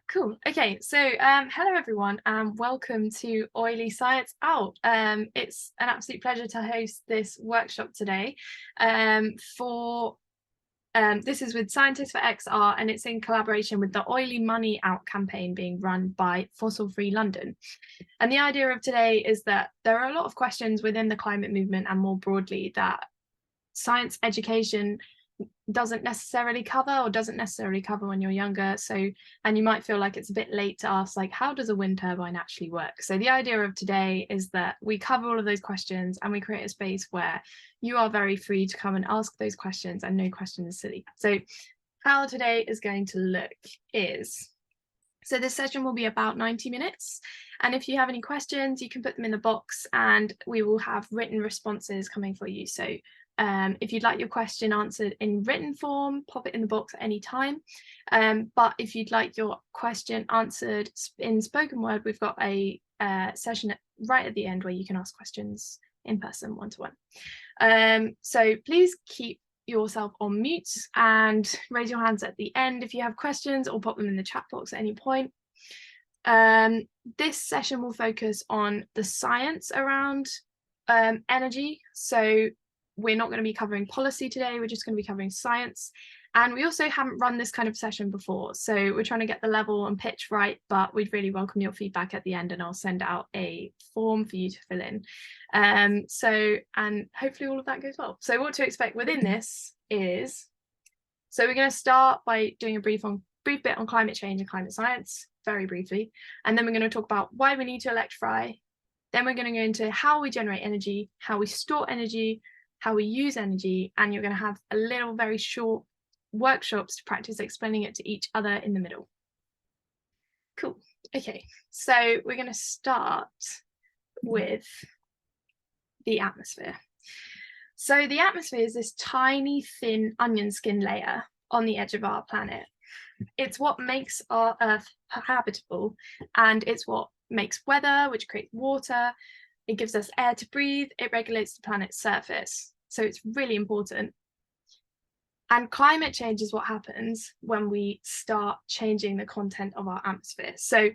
Cool. Okay, so hello everyone and welcome to Oily Science Out. It's an absolute pleasure to host this workshop today. This is with Scientists for XR and it's in collaboration with the Oily Money Out campaign being run by Fossil Free London. And the idea of today is that there are a lot of questions within the climate movement and more broadly that science education doesn't necessarily cover when you're younger. And you might feel like it's a bit late to ask, like, how does a wind turbine actually work? So the idea of today is that we cover all of those questions and we create a space where you are very free to come and ask those questions and no question is silly. So how today is going to look is, so this session will be about 90 minutes. And if you have any questions, you can put them in the box and we will have written responses coming for you. So if you'd like your question answered in written form, pop it in the box at any time. But if you'd like your question answered in spoken word, we've got a session right at the end where you can ask questions in person, one-to-one. So please keep yourself on mute and raise your hands at the end if you have questions, or pop them in the chat box at any point. This session will focus on the science around energy. So we're not going to be covering policy today, we're just going to be covering science. And we also haven't run this kind of session before, so we're trying to get the level and pitch right, but we'd really welcome your feedback at the end and I'll send out a form for you to fill in. And hopefully all of that goes well. So what to expect within this is, so we're going to start by doing a brief bit on climate change and climate science, very briefly. And then we're going to talk about why we need to electrify. Then we're going to go into how we generate energy, how we store energy, how we use energy, and you're going to have a little very short workshops to practice explaining it to each other in the middle. Cool. Okay, so we're going to start with the atmosphere. So the atmosphere is this tiny, thin onion skin layer on the edge of our planet. It's what makes our Earth habitable, and it's what makes weather, which creates water. It gives us air to breathe. It regulates the planet's surface. So it's really important. And climate change is what happens when we start changing the content of our atmosphere. So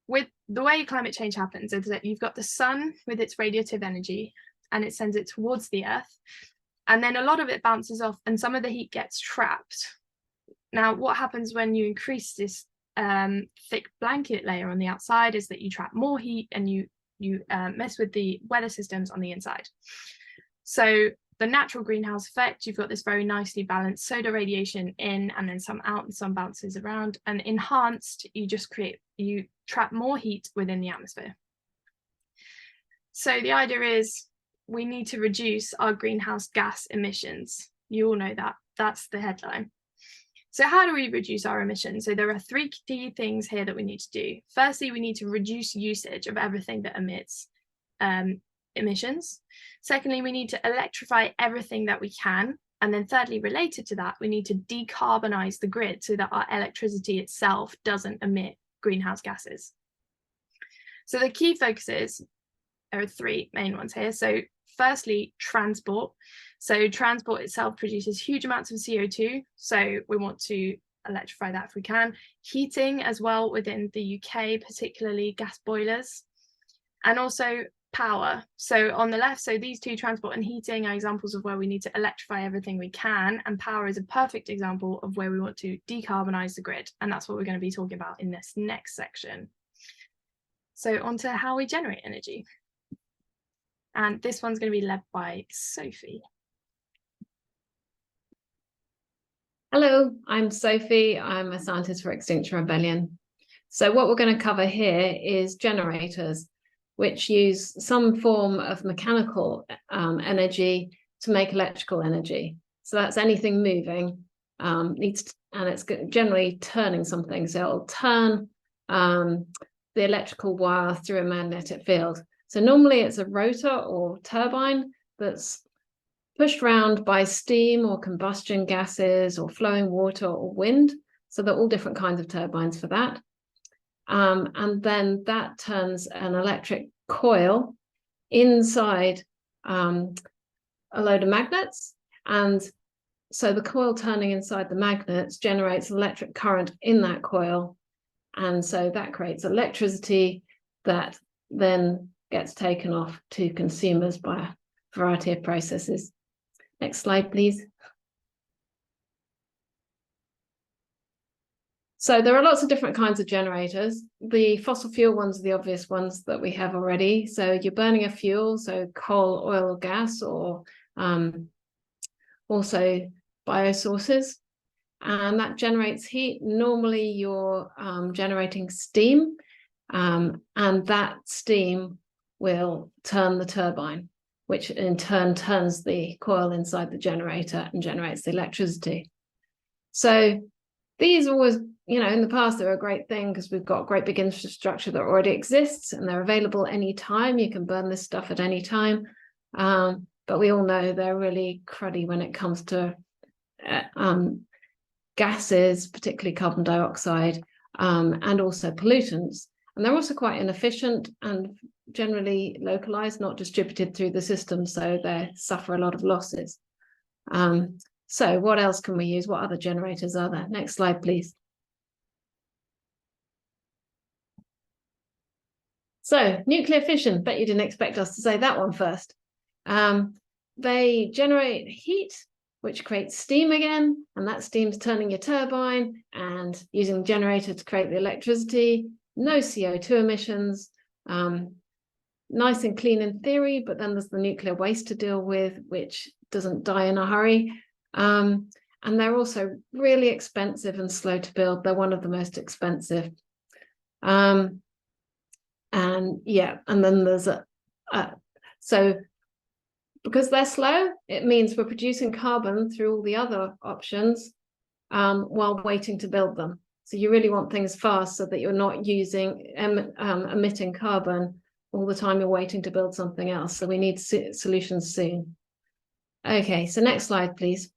with the way climate change happens is that you've got the sun with its radiative energy and it sends it towards the earth. And then a lot of it bounces off and some of the heat gets trapped. Now, what happens when you increase this thick blanket layer on the outside is that you trap more heat and you mess with the weather systems on the inside. So the natural greenhouse effect, you've got this very nicely balanced solar radiation in and then some out and some bounces around, and enhanced, you trap more heat within the atmosphere. So the idea is we need to reduce our greenhouse gas emissions. You all know that, that's the headline. So how do we reduce our emissions? So there are three key things here that we need to do. Firstly, we need to reduce usage of everything that emits emissions. Secondly, we need to electrify everything that we can. And then thirdly, related to that, we need to decarbonize the grid so that our electricity itself doesn't emit greenhouse gases. So the key focuses, there are three main ones here. So firstly, transport. So transport itself produces huge amounts of CO2. So we want to electrify that if we can. Heating as well within the UK, particularly gas boilers. And also power. So on the left, so these two, transport and heating, are examples of where we need to electrify everything we can. And power is a perfect example of where we want to decarbonize the grid. And that's what we're going to be talking about in this next section. So on to how we generate energy. And this one's going to be led by Sophie. Hello, I'm Sophie. I'm a scientist for Extinction Rebellion. So what we're going to cover here is generators, which use some form of mechanical energy to make electrical energy. So that's anything moving, and it's generally turning something. So it'll turn the electrical wire through a magnetic field. So normally it's a rotor or turbine that's pushed around by steam or combustion gases or flowing water or wind. So they're all different kinds of turbines for that. And then that turns an electric coil inside a load of magnets. And so the coil turning inside the magnets generates electric current in that coil, And so that creates electricity that then gets taken off to consumers by a variety of processes. Next slide, please. So there are lots of different kinds of generators. The fossil fuel ones are the obvious ones that we have already. So you're burning a fuel, so coal, oil, gas, or also biosources, and that generates heat. Normally you're generating steam, and that steam will turn the turbine, which in turn turns the coil inside the generator and generates the electricity. So these always, in the past, they were a great thing because we've got great big infrastructure that already exists and they're available anytime. You can burn this stuff at any time. But we all know they're really cruddy when it comes to gases, particularly carbon dioxide, and also pollutants. And they're also quite inefficient and generally localized, not distributed through the system, so they suffer a lot of losses. So what else can we use? What other generators are there? Next slide, please. So nuclear fission, bet you didn't expect us to say that one first. They generate heat, which creates steam again, and that steam's turning your turbine and using the generator to create the electricity. No CO2 emissions, nice and clean in theory, but then there's the nuclear waste to deal with, which doesn't die in a hurry. And they're also really expensive and slow to build. They're one of the most expensive. And then there's so because they're slow, it means we're producing carbon through all the other options while waiting to build them. So you really want things fast so that you're not emitting carbon all the time you're waiting to build something else. So we need solutions soon. Okay, so next slide, please.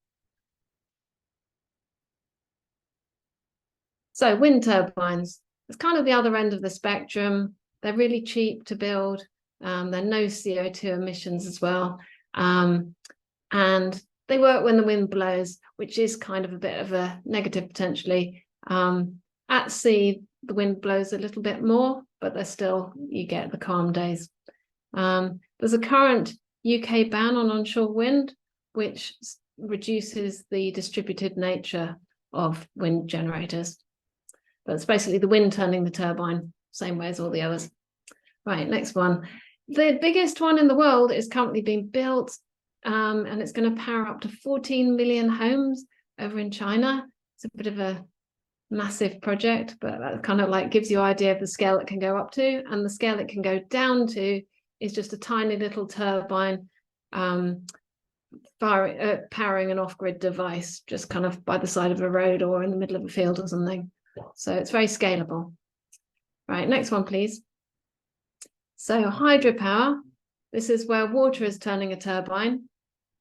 So wind turbines, it's kind of the other end of the spectrum. They're really cheap to build. There are no CO2 emissions as well. And they work when the wind blows, which is kind of a bit of a negative potentially. At sea, the wind blows a little bit more, but there's still, you get the calm days. There's a current UK ban on onshore wind, which reduces the distributed nature of wind generators. But it's basically the wind turning the turbine, same way as all the others. Right, next one. The biggest one in the world is currently being built, and it's going to power up to 14 million homes over in China. It's a bit of a massive project, but that kind of like gives you an idea of the scale it can go up to, and the scale it can go down to is just a tiny little turbine powering an off-grid device just kind of by the side of a road or in the middle of a field or something. So it's very scalable. Right, next one, please. So hydropower, this is where water is turning a turbine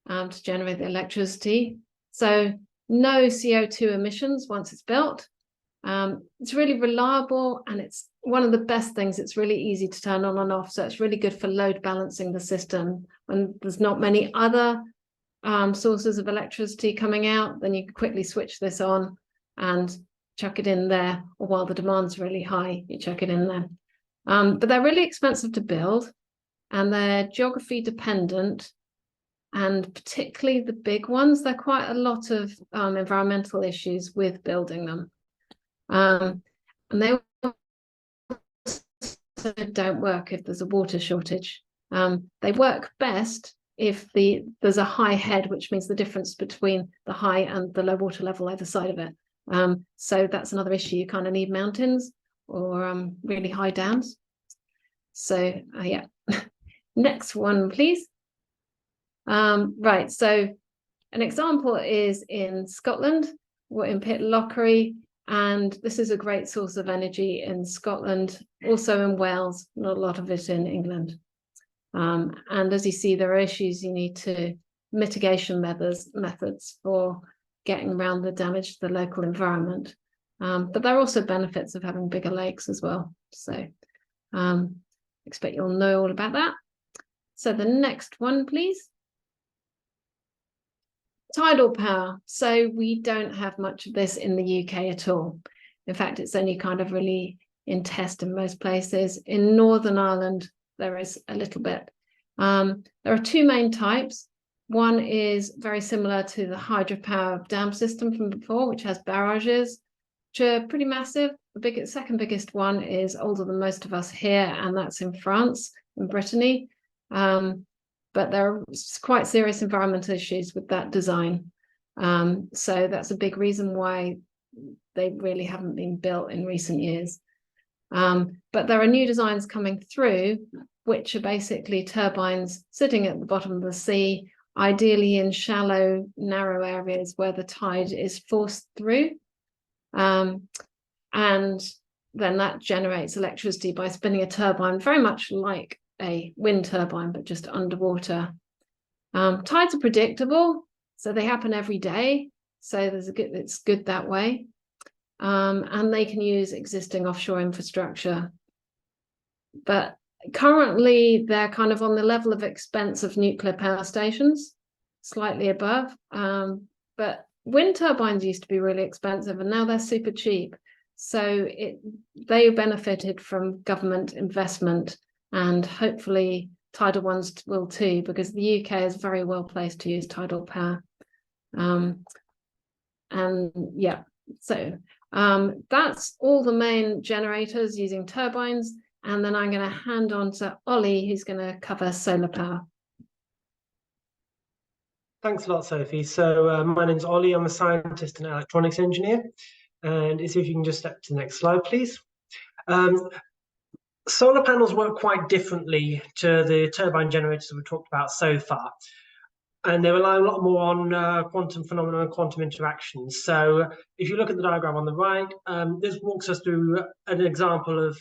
to generate the electricity. So no CO2 emissions once it's built. It's really reliable, and it's one of the best things. It's really easy to turn on and off. So it's really good for load balancing the system. When there's not many other sources of electricity coming out, then you can quickly switch this on and chuck it in there, or while the demand's really high, you chuck it in there. But they're really expensive to build, and they're geography dependent, and particularly the big ones, there are quite a lot of environmental issues with building them. And they also don't work if there's a water shortage. They work best if there's a high head, which means the difference between the high and the low water level either side of it. So that's another issue. You kind of need mountains or really high dams. So yeah, next one, please. Right, so an example is in Scotland, we're in Pitlochry, and this is a great source of energy in Scotland, also in Wales, not a lot of it in England. And as you see, there are issues you need to mitigation methods for getting around the damage to the local environment. But there are also benefits of having bigger lakes as well. So expect you'll know all about that. So the next one, please. Tidal power. So we don't have much of this in the UK at all. In fact, it's only kind of really in test in most places. In Northern Ireland, there is a little bit. There are two main types. One is very similar to the hydropower dam system from before, which has barrages, which are pretty massive. The second biggest one is older than most of us here, and that's in France, in Brittany. But there are quite serious environmental issues with that design. So that's a big reason why they really haven't been built in recent years. But there are new designs coming through, which are basically turbines sitting at the bottom of the sea, ideally in shallow, narrow areas where the tide is forced through. And then that generates electricity by spinning a turbine, very much like a wind turbine, but just underwater. Tides are predictable, so they happen every day. So it's good that way. And they can use existing offshore infrastructure. But currently, they're kind of on the level of expense of nuclear power stations, slightly above. But wind turbines used to be really expensive, and now they're super cheap. So they benefited from government investment, and hopefully tidal ones will too, because the UK is very well placed to use tidal power. And yeah, so that's all the main generators using turbines. And then I'm going to hand on to Ollie, who's going to cover solar power. Thanks a lot, Sophie. So my name's Ollie. I'm a scientist and electronics engineer. And if you can just step to the next slide, please. Solar panels work quite differently to the turbine generators we've talked about so far. And they rely a lot more on quantum phenomena and quantum interactions. So if you look at the diagram on the right, this walks us through an example of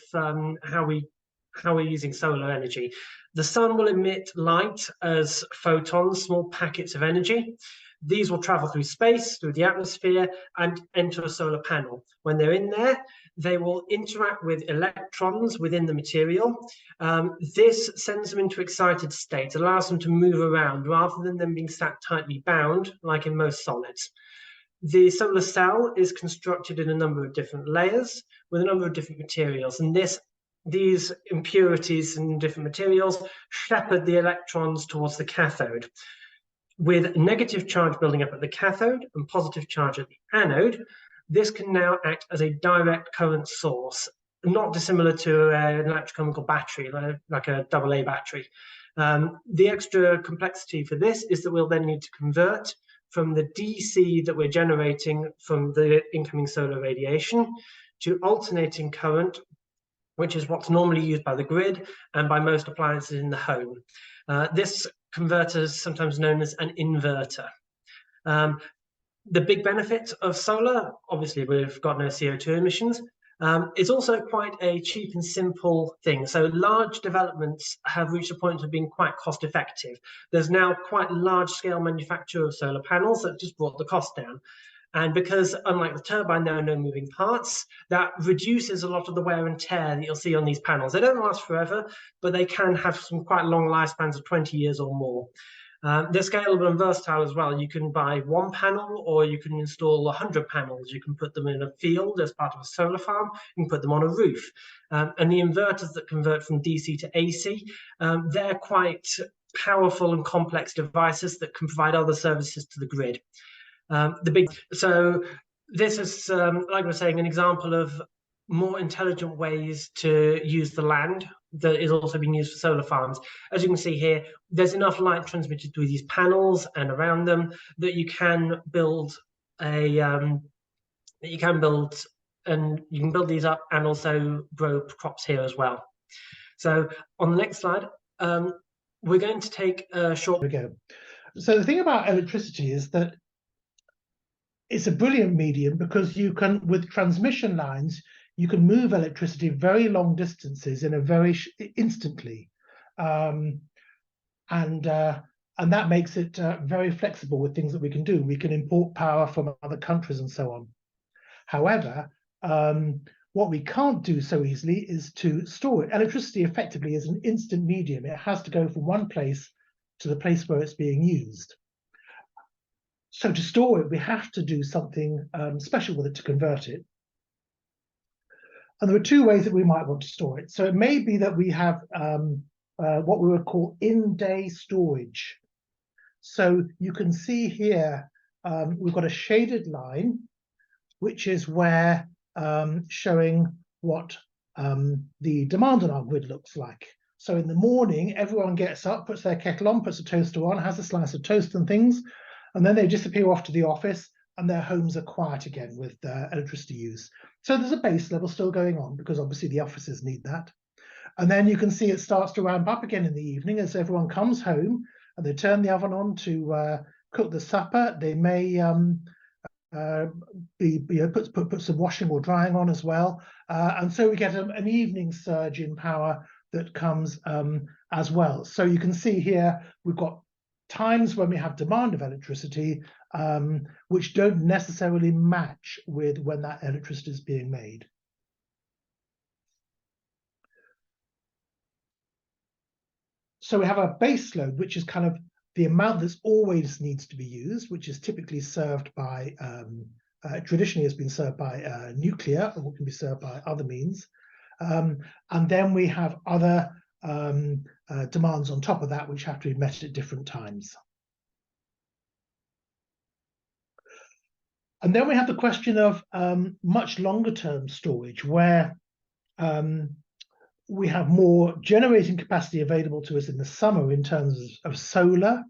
how we're using solar energy. The sun will emit light as photons, small packets of energy. These will travel through space, through the atmosphere, and enter a solar panel. When they're in there, they will interact with electrons within the material. This sends them into excited state, allows them to move around rather than them being sat tightly bound, like in most solids. The solar cell is constructed in a number of different layers with a number of different materials, and these impurities in different materials shepherd the electrons towards the cathode. With negative charge building up at the cathode and positive charge at the anode, this can now act as a direct current source, not dissimilar to an electrochemical battery, like a AA battery. The extra complexity for this is that we'll then need to convert from the DC that we're generating from the incoming solar radiation to alternating current, which is what's normally used by the grid and by most appliances in the home. This converter is sometimes known as an inverter. The big benefit of solar, obviously we've got no CO2 emissions. It's also quite a cheap and simple thing. So large developments have reached a point of being quite cost effective. There's now quite large scale manufacture of solar panels that just brought the cost down. And because, unlike the turbine, there are no moving parts, that reduces a lot of the wear and tear that you'll see on these panels. They don't last forever, but they can have some quite long lifespans of 20 years or more. They're scalable and versatile as well. You can buy one panel, or you can install 100 panels. You can put them in a field as part of a solar farm. You can put them on a roof. And the inverters that convert from DC to AC, they're quite powerful and complex devices that can provide other services to the grid. So this is, like I was saying, an example of more intelligent ways to use the land that is also being used for solar farms. As you can see here, there's enough light transmitted through these panels and around them that you can build these up and also grow crops here as well. So on the next slide, we're going to take a short. So the thing about electricity is that it's a brilliant medium because you can, with transmission lines, you can move electricity very long distances in a very instantly, and that makes it very flexible with things that we can do. We can import power from other countries and so on. However, what we can't do so easily is to store it. Electricity effectively is an instant medium. It has to go from one place to the place where it's being used. So to store it, we have to do something special with it to convert it. And there are two ways that we might want to store it. So it may be that we have what we would call in-day storage. So you can see here, we've got a shaded line, which is where showing what the demand on our grid looks like. So in the morning, everyone gets up, puts their kettle on, puts a toaster on, has a slice of toast and things, and then they disappear off to the office, and their homes are quiet again with electricity use. So there's a base level still going on, because obviously the offices need that. And then you can see it starts to ramp up again in the evening as everyone comes home and they turn the oven on to cook the supper. They may put some washing or drying on as well. And so we get an evening surge in power that comes as well. So you can see here, we've got times when we have demand of electricity, which don't necessarily match with when that electricity is being made. So we have a base load, which is kind of the amount that's always needs to be used, which is typically served by, traditionally has been served by nuclear, or can be served by other means. And then we have other demands on top of that, which have to be met at different times. And then we have the question of much longer term storage, where we have more generating capacity available to us in the summer in terms of solar.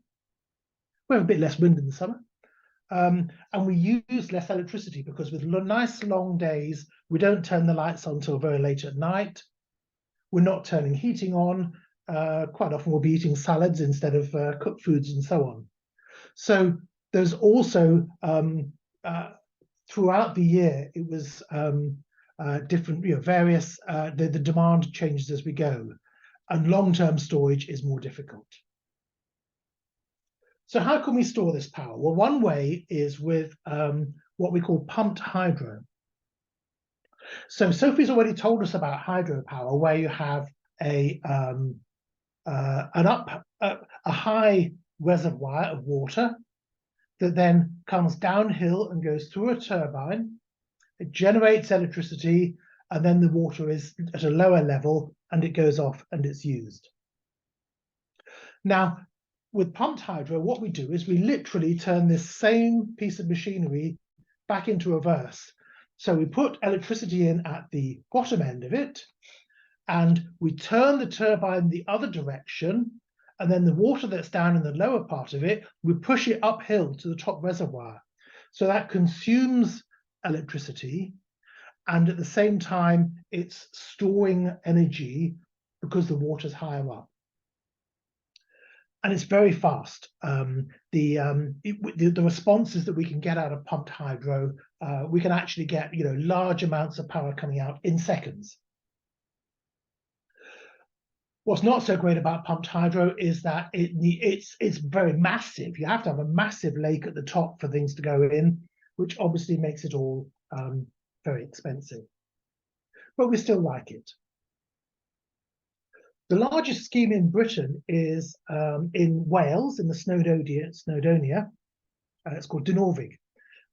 We have a bit less wind in the summer. And we use less electricity because with nice long days, we don't turn the lights on until very late at night. We're not turning heating on. Quite often we'll be eating salads instead of cooked foods and so on. So there's also, throughout the year, it was different, various, the demand changes as we go, and long-term storage is more difficult. So how can we store this power? Well, one way is with what we call pumped hydro. So Sophie's already told us about hydropower, where you have a high reservoir of water that then comes downhill and goes through a turbine. It generates electricity, and then the water is at a lower level and it goes off and it's used. Now, with pumped hydro, what we do is we literally turn this same piece of machinery back into reverse. So we put electricity in at the bottom end of it, and we turn the turbine the other direction, and then the water that's down in the lower part of it, we push it uphill to the top reservoir. So that consumes electricity, and at the same time, it's storing energy because the water's higher up. And it's very fast. The responses that we can get out of pumped hydro, we can actually get large amounts of power coming out in seconds. What's not so great about pumped hydro is that it's very massive. You have to have a massive lake at the top for things to go in, which obviously makes it all very expensive. But we still like it. The largest scheme in Britain is in Wales, in the Snowdonia. It's called Dinorwig.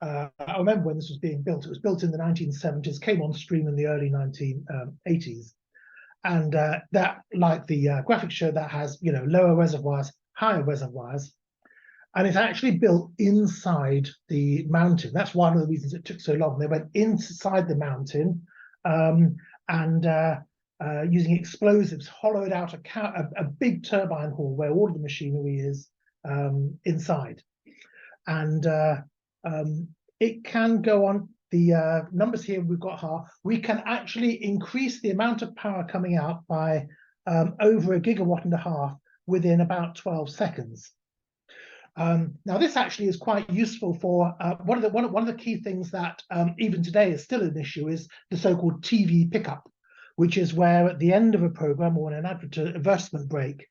I remember when this was being built. It was built in the 1970s, came on stream in the early 1980s. And that, like the graphics show, that has lower reservoirs, higher reservoirs. And it's actually built inside the mountain. That's one of the reasons it took so long. They went inside the mountain using explosives, hollowed out a big turbine hall where all of the machinery is inside. And it can go on. The numbers here we've got we can actually increase the amount of power coming out by over 1.5 gigawatts within about 12 seconds. Now, this actually is quite useful for one of the key things that even today is still an issue is the so-called TV pickup, which is where at the end of a program or in an advertisement break,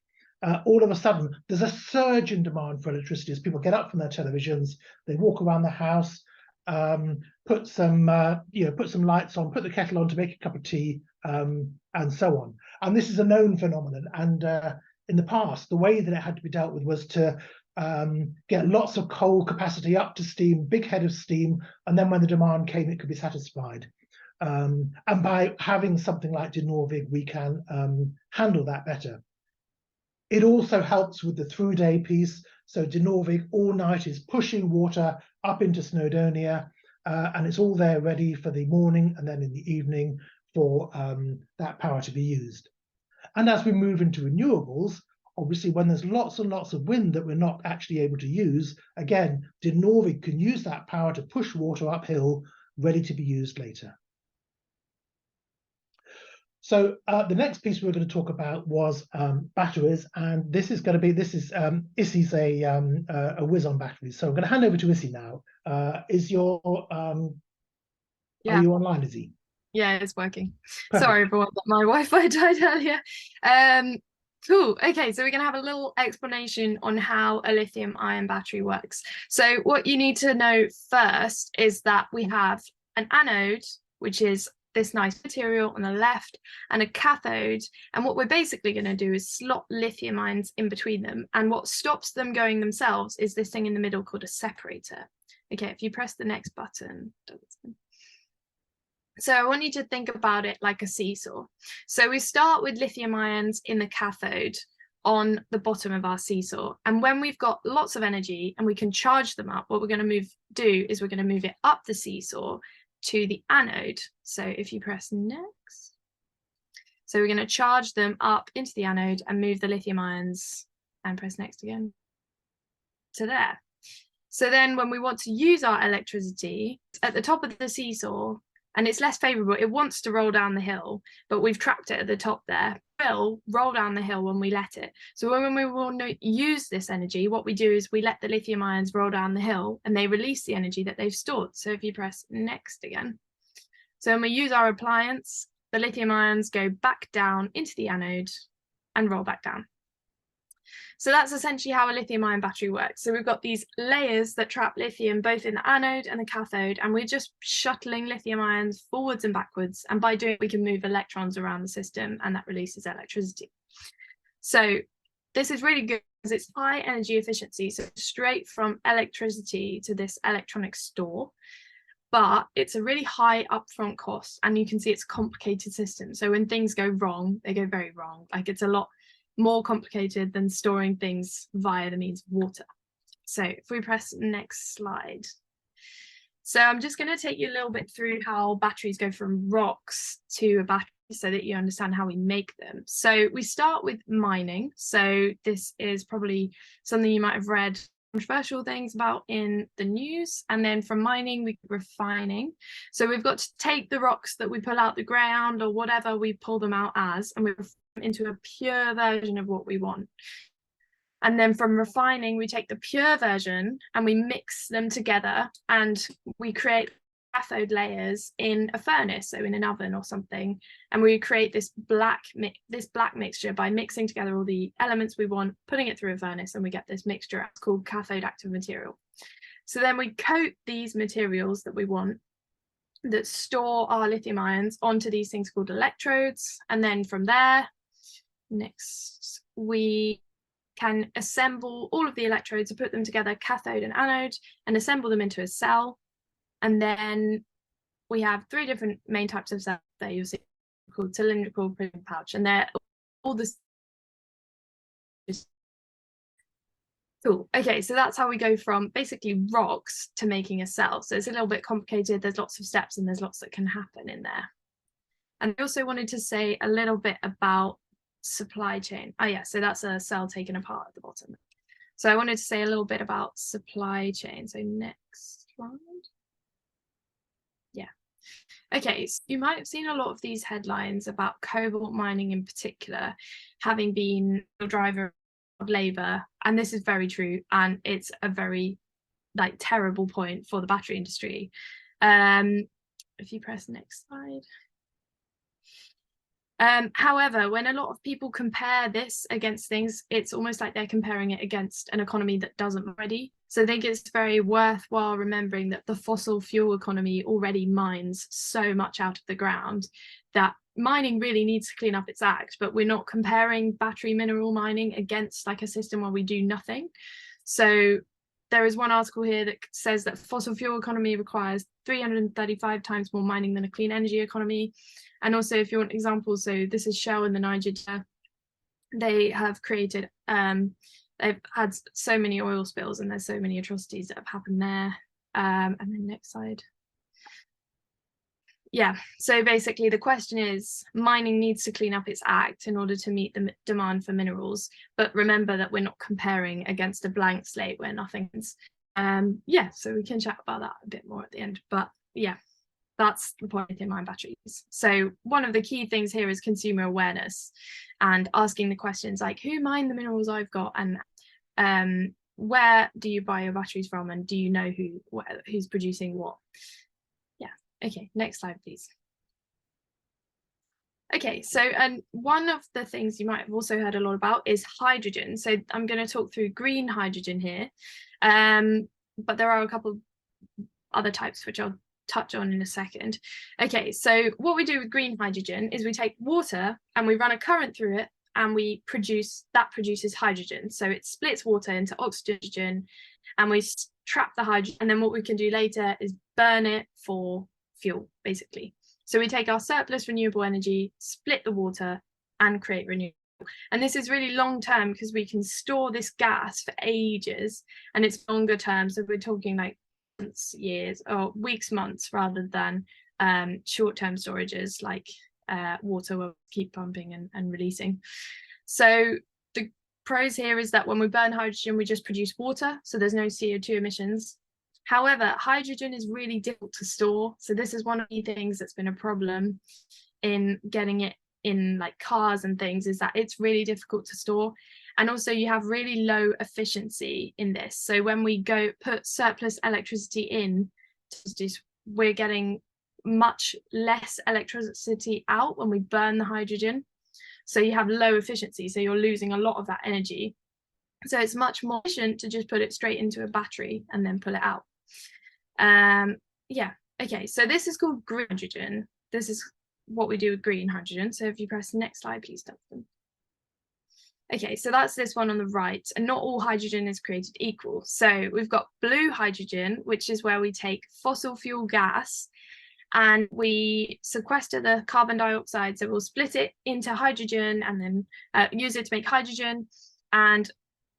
all of a sudden there's a surge in demand for electricity as people get up from their televisions, they walk around the house, put some lights on, put the kettle on to make a cup of tea, and so on. And this is a known phenomenon. And in the past, the way that it had to be dealt with was to get lots of coal capacity up to steam, big head of steam, and then when the demand came, it could be satisfied. And by having something like de Noorvig, we can handle that better. It also helps with the through-day piece. So de Noorvig all night is pushing water up into Snowdonia, and it's all there ready for the morning and then in the evening for that power to be used. And as we move into renewables, obviously when there's lots and lots of wind that we're not actually able to use, again, de Noorvig can use that power to push water uphill, ready to be used later. So the next piece we were going to talk about was batteries, and this is Issy's a whiz on batteries. So I'm going to hand over to Issy now. Are you online, Issy? Yeah, it's working. Perfect. Sorry everyone, but my Wi-Fi died earlier. Cool. Okay, so we're going to have a little explanation on how a lithium-ion battery works. So what you need to know first is that we have an anode, which is this nice material on the left, and a cathode. And what we're basically going to do is slot lithium ions in between them. And what stops them going themselves is this thing in the middle called a separator. Okay, if you press the next button. So I want you to think about it like a seesaw. So we start with lithium ions in the cathode on the bottom of our seesaw. And when we've got lots of energy and we can charge them up, what we're going to do is we're going to move it up the seesaw to the anode. So if you press next, so we're going to charge them up into the anode and move the lithium ions, and press next again to there. So then when we want to use our electricity at the top of the seesaw, and it's less favorable, it wants to roll down the hill, but we've trapped it at the top there. It will roll down the hill when we let it. So when we want to use this energy, what we do is we let the lithium ions roll down the hill and they release the energy that they've stored. So if you press next again. So when we use our appliance, the lithium ions go back down into the anode and roll back down. So that's essentially how a lithium ion battery works. So we've got these layers that trap lithium both in the anode and the cathode, and we're just shuttling lithium ions forwards and backwards. And by doing it, we can move electrons around the system, and that releases electricity. So this is really good because it's high energy efficiency. So straight from electricity to this electronic store, but it's a really high upfront cost. And you can see it's a complicated system. So when things go wrong, they go very wrong. Like it's a lot more complicated than storing things via the means of water. So if we press next slide. So I'm just going to take you a little bit through how batteries go from rocks to a battery so that you understand how we make them. So we start with mining. So this is probably something you might have read controversial things about in the news. And then from mining, we refining. So we've got to take the rocks that we pull out the ground or whatever we pull them out as, and we refine into a pure version of what we want. And then from refining, we take the pure version and we mix them together and we create cathode layers in a furnace, so in an oven or something, and we create this black mixture by mixing together all the elements we want, putting it through a furnace, and we get this mixture. It's called cathode active material. So then we coat these materials that we want that store our lithium ions onto these things called electrodes, and then from there, next, we can assemble all of the electrodes and put them together, cathode and anode, and assemble them into a cell. And then we have three different main types of cells that you'll see called cylindrical, prism, pouch, and they're all this. Cool. Okay, so that's how we go from basically rocks to making a cell. So it's a little bit complicated. There's lots of steps and there's lots that can happen in there. And I also wanted to say a little bit about supply chain. Oh yeah, so that's a cell taken apart at the bottom. So I wanted to say a little bit about supply chain. So next slide. Yeah. Okay, so you might have seen a lot of these headlines about cobalt mining in particular having been a driver of labor, and this is very true, and it's a very terrible point for the battery industry. If you press next slide. However, when a lot of people compare this against things, it's almost like they're comparing it against an economy that doesn't already. So I think it's very worthwhile remembering that the fossil fuel economy already mines so much out of the ground that mining really needs to clean up its act, but we're not comparing battery mineral mining against like a system where we do nothing. So there is one article here that says that fossil fuel economy requires 335 times more mining than a clean energy economy. And also, if you want examples, so this is Shell in the Niger Delta. They have created, they've had so many oil spills, and there's so many atrocities that have happened there. And then next slide. Yeah, so basically the question is, mining needs to clean up its act in order to meet the demand for minerals, but remember that we're not comparing against a blank slate where nothing's yeah, so we can chat about that a bit more at the end, but yeah, that's the point with lithium-ion batteries. So one of the key things here is consumer awareness and asking the questions like, who mined the minerals I've got, and where do you buy your batteries from, and do you know who's producing what? Okay, next slide, please. Okay, so one of the things you might have also heard a lot about is hydrogen. So I'm going to talk through green hydrogen here, but there are a couple of other types which I'll touch on in a second. Okay, so what we do with green hydrogen is we take water and we run a current through it, and that produces hydrogen. So it splits water into oxygen, and we trap the hydrogen, and then what we can do later is burn it for fuel, basically. So we take our surplus renewable energy, split the water, and create renewable. And this is really long term because we can store this gas for ages, and it's longer term. So we're talking like months, years, or weeks, months, rather than short term storages like water will keep pumping and releasing. So the pros here is that when we burn hydrogen, we just produce water, so there's no CO2 emissions. However, hydrogen is really difficult to store. So this is one of the things that's been a problem in getting it in like cars and things, is that it's really difficult to store. And also you have really low efficiency in this. So when we go put surplus electricity in, we're getting much less electricity out when we burn the hydrogen. So you have low efficiency. So you're losing a lot of that energy. So it's much more efficient to just put it straight into a battery and then pull it out. Yeah, okay, so this is called green hydrogen. This is what we do with green hydrogen. So if you press the next slide, please, Duncan. Okay, so that's this one on the right, and not all hydrogen is created equal. So we've got blue hydrogen, which is where we take fossil fuel gas and we sequester the carbon dioxide. So we'll split it into hydrogen and then use it to make hydrogen, and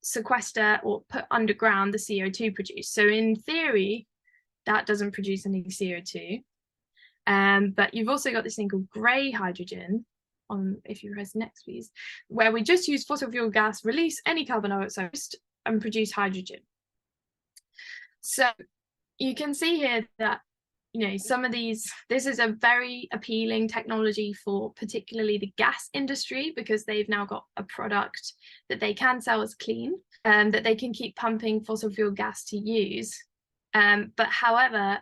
sequester or put underground the CO2 produced. So in theory, that doesn't produce any CO2. But you've also got this thing called grey hydrogen, if you press next, please, where we just use fossil fuel gas, release any carbon dioxide, and produce hydrogen. So you can see here that, you know, some of these, this is a very appealing technology for particularly the gas industry, because they've now got a product that they can sell as clean, that they can keep pumping fossil fuel gas to use. But however,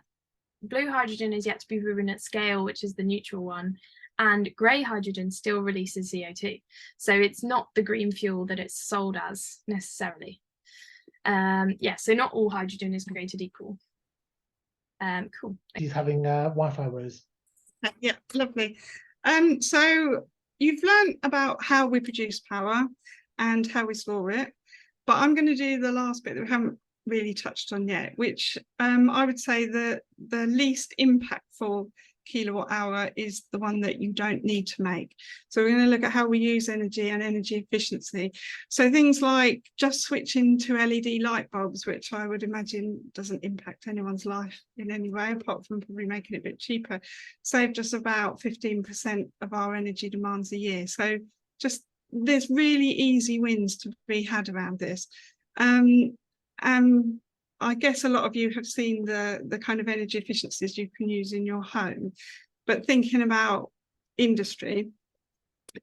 blue hydrogen is yet to be proven at scale, which is the neutral one, and grey hydrogen still releases CO2. So it's not the green fuel that it's sold as necessarily. Yeah, so not all hydrogen is created equal. Cool. He's having Wi-Fi, Rose. Yeah, lovely. So you've learned about how we produce power and how we store it, but I'm going to do the last bit that we haven't really touched on yet, which I would say the least impactful kilowatt hour is the one that you don't need to make. So we're going to look at how we use energy and energy efficiency. So things like just switching to LED light bulbs, which I would imagine doesn't impact anyone's life in any way, apart from probably making it a bit cheaper, saved us about 15% of our energy demands a year. So just there's really easy wins to be had around this. I guess a lot of you have seen the kind of energy efficiencies you can use in your home, but thinking about industry,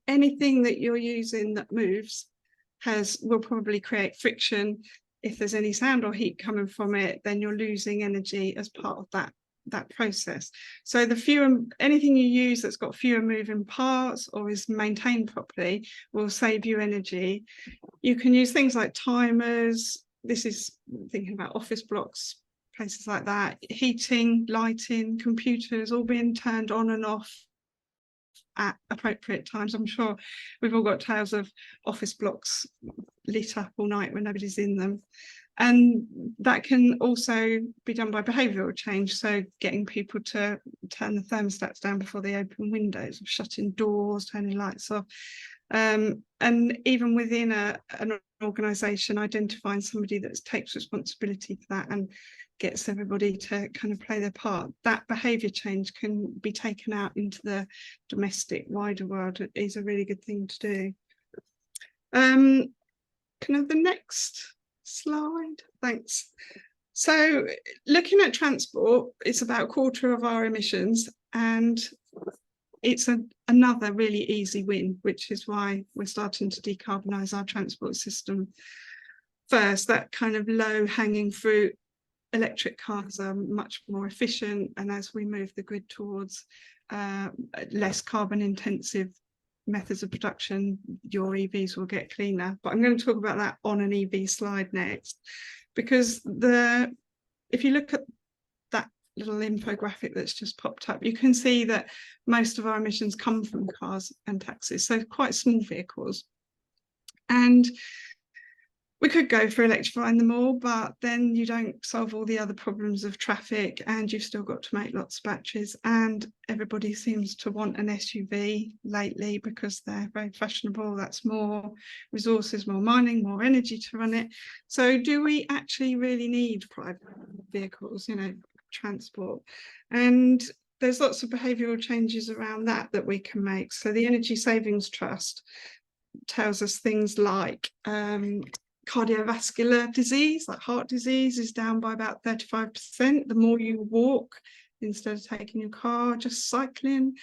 anything that you're using that moves will probably create friction. If there's any sound or heat coming from it, then you're losing energy as part of that process. So anything you use that's got fewer moving parts or is maintained properly will save you energy. You can use things like timers. This is thinking about office blocks, places like that, heating, lighting, computers, all being turned on and off at appropriate times. I'm sure we've all got tales of office blocks lit up all night when nobody's in them. And that can also be done by behavioural change. So getting people to turn the thermostats down before they open windows, or shutting doors, turning lights off. And even within an organisation, identifying somebody that takes responsibility for that and gets everybody to kind of play their part. That behaviour change can be taken out into the domestic wider world. It is a really good thing to do. Can I have the next slide? Thanks. So looking at transport, it's about a quarter of our emissions, and it's another really easy win, which is why we're starting to decarbonise our transport system first. That kind of low-hanging fruit, electric cars are much more efficient, and as we move the grid towards less carbon-intensive methods of production, your EVs will get cleaner. But I'm going to talk about that on an EV slide next, because if you look at that little infographic that's just popped up, you can see that most of our emissions come from cars and taxis, so quite small vehicles. And we could go for electrifying them all, but then you don't solve all the other problems of traffic, and you've still got to make lots of batteries. And everybody seems to want an SUV lately because they're very fashionable. That's more resources, more mining, more energy to run it. So do we actually really need private vehicles, transport? And there's lots of behavioural changes around that we can make. So the Energy Savings Trust tells us things like cardiovascular disease, like heart disease, is down by about 35%. The more you walk instead of taking your car, just cycling,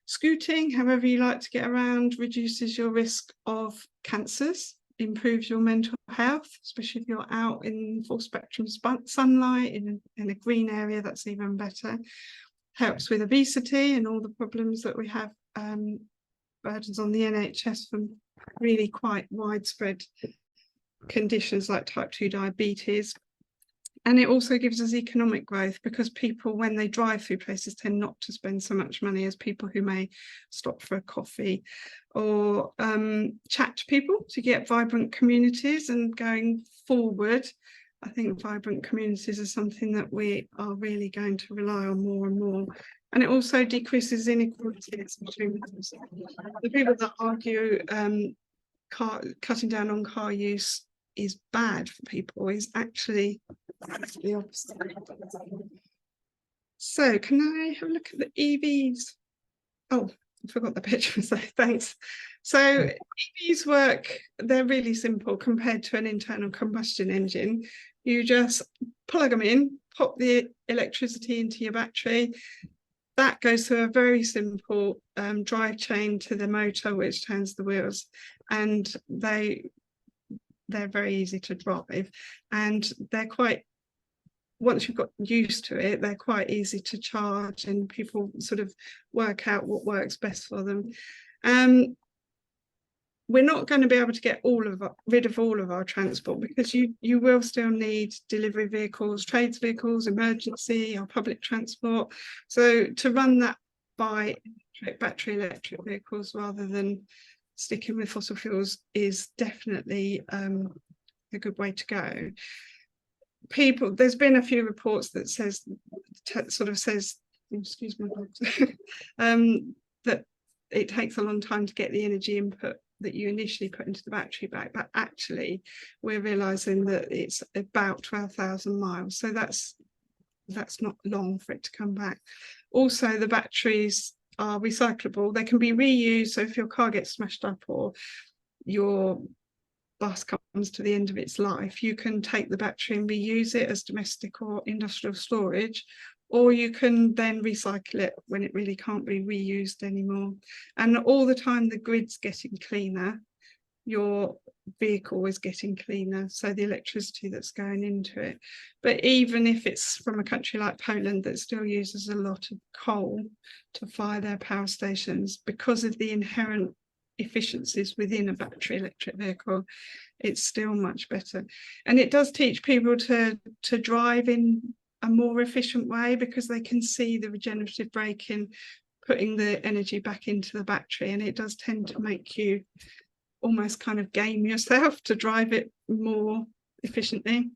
scooting, however you like to get around, reduces your risk of cancers, improves your mental health, especially if you're out in full spectrum sunlight in a green area. That's even better. Helps with obesity and all the problems that we have, burdens on the NHS from really quite widespread conditions like type 2 diabetes. And it also gives us economic growth, because people, when they drive through places, tend not to spend so much money as people who may stop for a coffee or chat to people to get vibrant communities. And going forward, I think vibrant communities are something that we are really going to rely on more and more. And it also decreases inequalities between the people that argue cutting down on car use is bad for people is actually the opposite. So can I have a look at the EVs? Oh, I forgot the picture, so thanks. So EVs work, they're really simple compared to an internal combustion engine. You just plug them in, pop the electricity into your battery. That goes through a very simple drive chain to the motor, which turns the wheels, and they're very easy to drive, and they're quite, once you've got used to it, they're quite easy to charge, and people sort of work out what works best for them. We're not going to be able to get rid of all of our transport, because you will still need delivery vehicles, trades vehicles, emergency or public transport. So to run that by battery electric vehicles rather than sticking with fossil fuels is definitely a good way to go. There's been a few reports that says, excuse my dogs, that it takes a long time to get the energy input that you initially put into the battery back, but actually we're realizing that it's about 12,000 miles, so that's not long for it to come back. Also, the batteries are recyclable, they can be reused. So if your car gets smashed up or your bus comes to the end of its life, you can take the battery and reuse it as domestic or industrial storage, or you can then recycle it when it really can't be reused anymore. And all the time the grid's getting cleaner, your vehicle is getting cleaner, so the electricity that's going into it. But even if it's from a country like Poland that still uses a lot of coal to fire their power stations, because of the inherent efficiencies within a battery electric vehicle, it's still much better. And it does teach people to drive in a more efficient way, because they can see the regenerative braking putting the energy back into the battery, and it does tend to make you almost kind of game yourself to drive it more efficiently.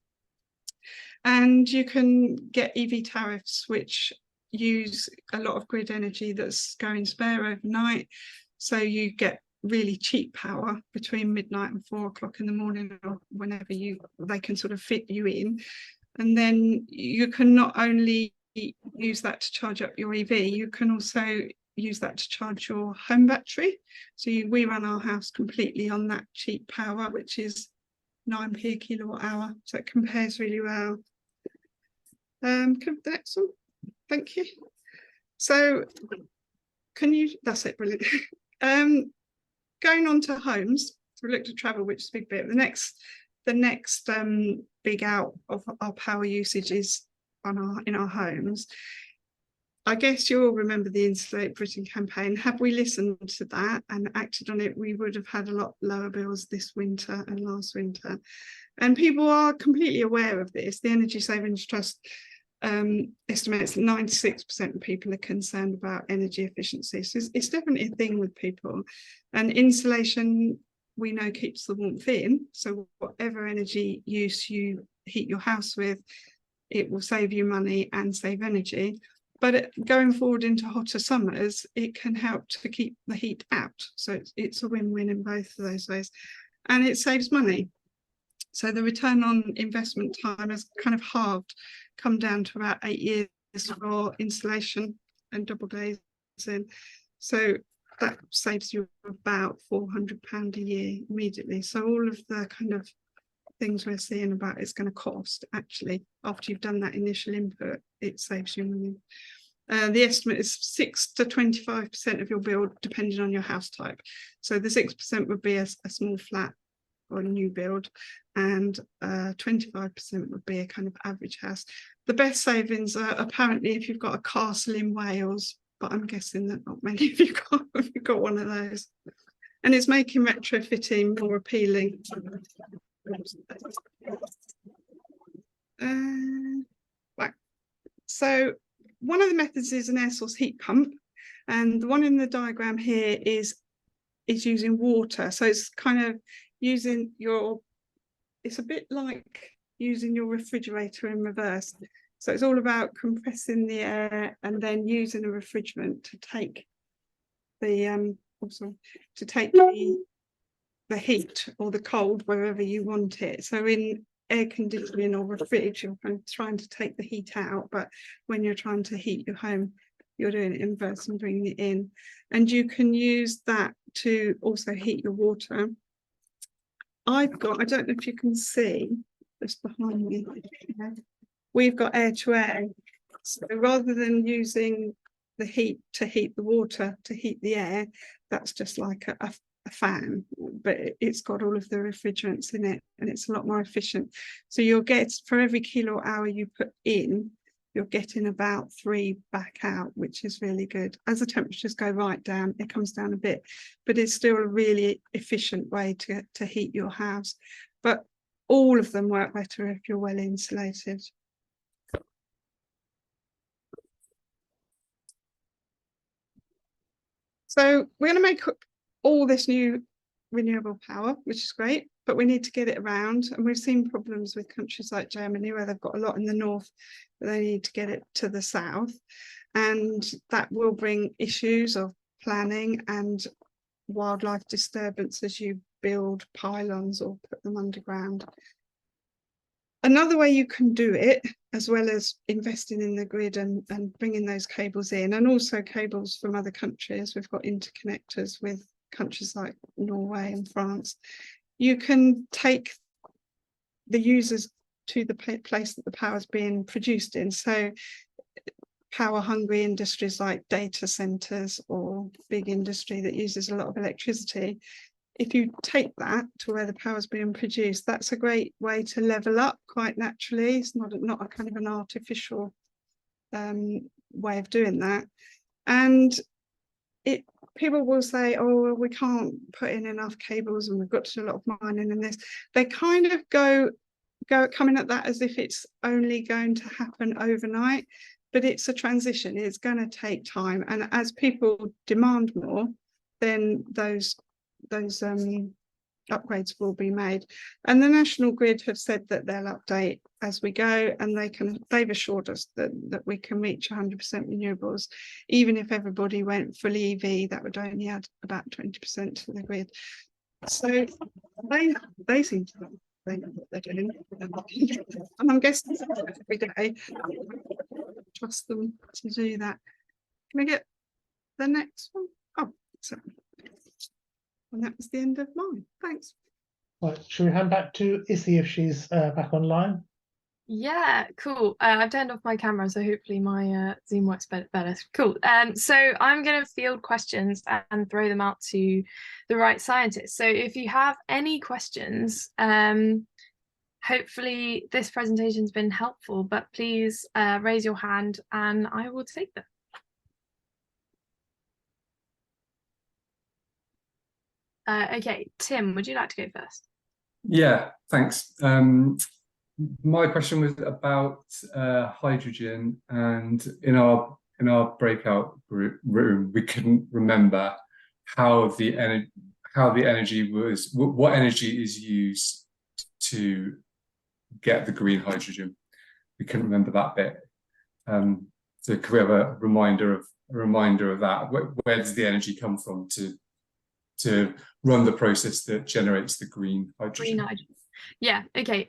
And you can get EV tariffs, which use a lot of grid energy that's going spare overnight. So you get really cheap power between midnight and 4 o'clock in the morning, or whenever they can sort of fit you in. And then you can not only use that to charge up your EV, you can also use that to charge your home battery. So we run our house completely on that cheap power, which is 9p kilowatt hour. So it compares really well. Can I have the next one? Thank you. So that's it, brilliant. Going on to homes, so we looked at travel, which is a big bit. The next big out of our power usage is in our homes. I guess you all remember the Insulate Britain campaign. Have we listened to that and acted on it, we would have had a lot lower bills this winter and last winter. And people are completely aware of this. The Energy Savings Trust estimates that 96% of people are concerned about energy efficiency. So it's definitely a thing with people. And insulation, we know, keeps the warmth in. So whatever energy use you heat your house with, it will save you money and save energy. But going forward into hotter summers, it can help to keep the heat out. So it's a win-win in both of those ways. And it saves money. So the return on investment time has kind of halved, come down to about 8 years for insulation and double glazing. So that saves you about £400 a year immediately. So all of the kind of things we're seeing about it's going to cost, actually, after you've done that initial input, it saves you money. The estimate is 6 to 25% of your bill, depending on your house type. So the 6% would be a small flat or a new build, and 25% would be a kind of average house. The best savings are apparently if you've got a castle in Wales, but I'm guessing that not many of you have got one of those. And it's making retrofitting more appealing. Right. So one of the methods is an air source heat pump, and the one in the diagram here is using water. So it's kind of using it's a bit like using your refrigerator in reverse. So it's all about compressing the air and then using a refrigerant to take the the heat or the cold wherever you want it. So in air conditioning or a fridge, you're kind of trying to take the heat out, but when you're trying to heat your home, you're doing it inverse and bringing it in. And you can use that to also heat your water. I don't know if you can see just behind me, we've got air to air. So rather than using the heat to heat the water to heat the air, that's just like a fan, but it's got all of the refrigerants in it, and it's a lot more efficient. So you'll get, for every kilowatt hour you put in, you're getting about 3 back out, which is really good. As the temperatures go right down, it comes down a bit, but it's still a really efficient way to heat your house. But all of them work better if you're well insulated. So we're going to make all this new renewable power, which is great, but we need to get it around. And we've seen problems with countries like Germany, where they've got a lot in the north, but they need to get it to the south. And that will bring issues of planning and wildlife disturbance as you build pylons or put them underground. Another way you can do it, as well as investing in the grid and bringing those cables in, and also cables from other countries, we've got interconnectors with countries like Norway and France, you can take the users to the place that the power is being produced in. So power hungry industries like data centers or big industry that uses a lot of electricity, if you take that to where the power is being produced, that's a great way to level up quite naturally. It's not a kind of an artificial way of doing that. And people will say, oh, well, we can't put in enough cables and we've got to do a lot of mining and this. They kind of go coming at that as if it's only going to happen overnight, but it's a transition. It's going to take time. And as people demand more, then those upgrades will be made. And the National Grid have said that they'll update as we go, and they've assured us that we can reach 100% renewables. Even if everybody went fully EV, that would only add about 20% to the grid. So they seem to know what they're doing. And I'm guessing every day, trust them to do that. Can we get the next one? Oh, sorry. And that was the end of mine. Thanks. Right, should we hand back to Issy if she's back online? Yeah, cool. I've turned off my camera, so hopefully my Zoom works better. Cool. So I'm going to field questions and throw them out to the right scientists. So if you have any questions, hopefully this presentation's been helpful, but please raise your hand and I will take them. Okay, Tim, would you like to go first? Yeah, thanks. My question was about hydrogen, and in our breakout room, we couldn't remember how the energy was, what energy is used to get the green hydrogen. We couldn't remember that bit. So could we have a reminder of that? Where does the energy come from to run the process that generates the green hydrogen? Green hydrogen. Yeah, okay.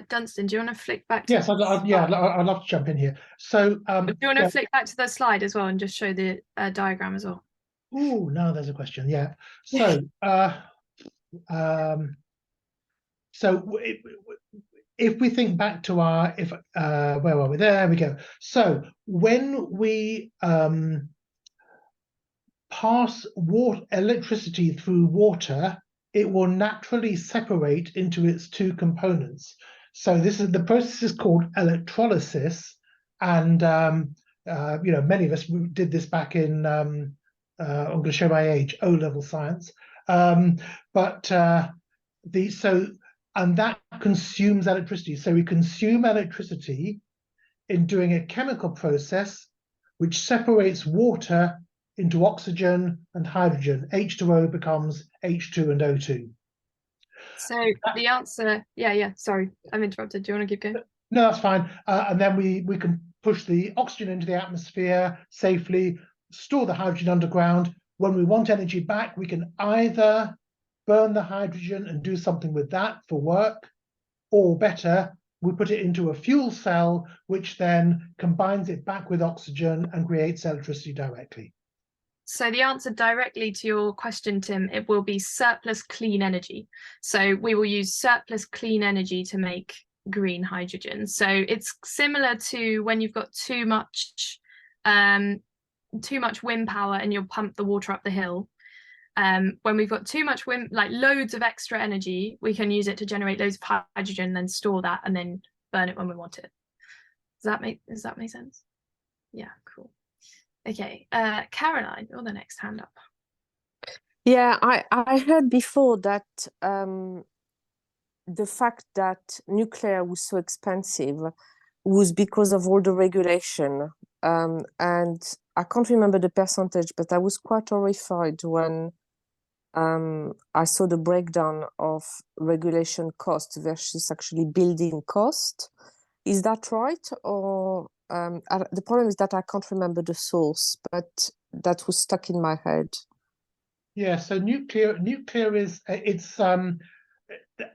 Dunstan, do you want to flick back to Yes, I'd love to jump in here. So do you want to flick back to the slide as well and just show the diagram as well? ooh, now there's a question. Yeah. So if we think back to our where are we? There we go. So when we pass electricity through water, it will naturally separate into its two components. So the process is called electrolysis, and many of us did this back in I'm going to show my age, O-level science. And that consumes electricity. So we consume electricity in doing a chemical process which separates water into oxygen and hydrogen. H2O becomes H2 and O2. So the answer, sorry, I'm interrupted. Do you want to keep going? No, that's fine. And then we can push the oxygen into the atmosphere safely, store the hydrogen underground. When we want energy back, we can either burn the hydrogen and do something with that for work, or better, we put it into a fuel cell, which then combines it back with oxygen and creates electricity directly. So the answer directly to your question, Tim, it will be surplus clean energy. So we will use surplus clean energy to make green hydrogen. So it's similar to when you've got too much wind power and you'll pump the water up the hill. When we've got too much wind, like loads of extra energy, we can use it to generate loads of hydrogen, then store that and then burn it when we want it. Does that make sense? Yeah, cool. Okay, Caroline, you're the next hand up. Yeah, I heard before that the fact that nuclear was so expensive was because of all the regulation. And I can't remember the percentage, but I was quite horrified when I saw the breakdown of regulation cost versus actually building cost. Is that right? Or the problem is that I can't remember the source, but that was stuck in my head. Yeah, so nuclear is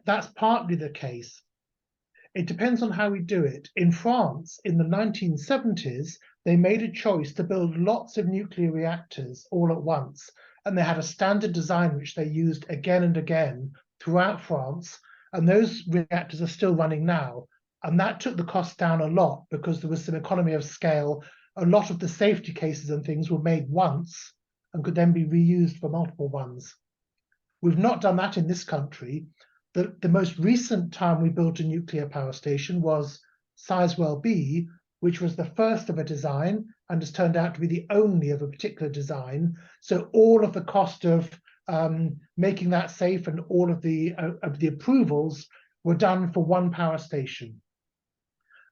that's partly the case. It depends on how we do it. In France, in the 1970s, they made a choice to build lots of nuclear reactors all at once, and they had a standard design which they used again and again throughout France, and those reactors are still running now. And that took the cost down a lot because there was some economy of scale. A lot of the safety cases and things were made once and could then be reused for multiple ones. We've not done that in this country. The most recent time we built a nuclear power station was Sizewell B, which was the first of a design and has turned out to be the only of a particular design. So all of the cost of making that safe and all of the approvals were done for one power station.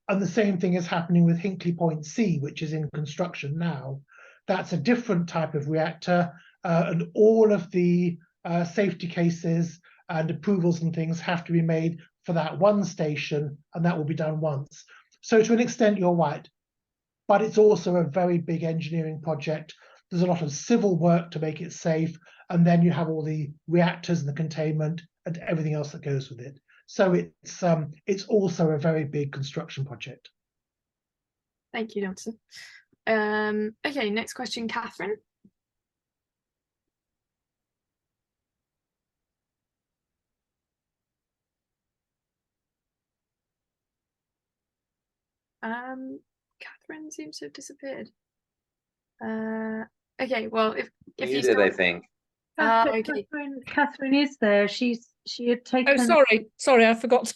And the same thing is happening with Hinkley Point C, which is in construction now. That's a different type of reactor, and all of the safety cases and approvals and things have to be made for that one station, and that will be done once. So to an extent, you're right, but it's also a very big engineering project. There's a lot of civil work to make it safe, and then you have all the reactors and the containment and everything else that goes with it. So it's also a very big construction project. Thank you, Johnson. Okay, next question, Catherine. Catherine seems to have disappeared. Okay, well, if you Muted, still... I think. Okay. Catherine is there. She had taken. Oh, sorry, I forgot.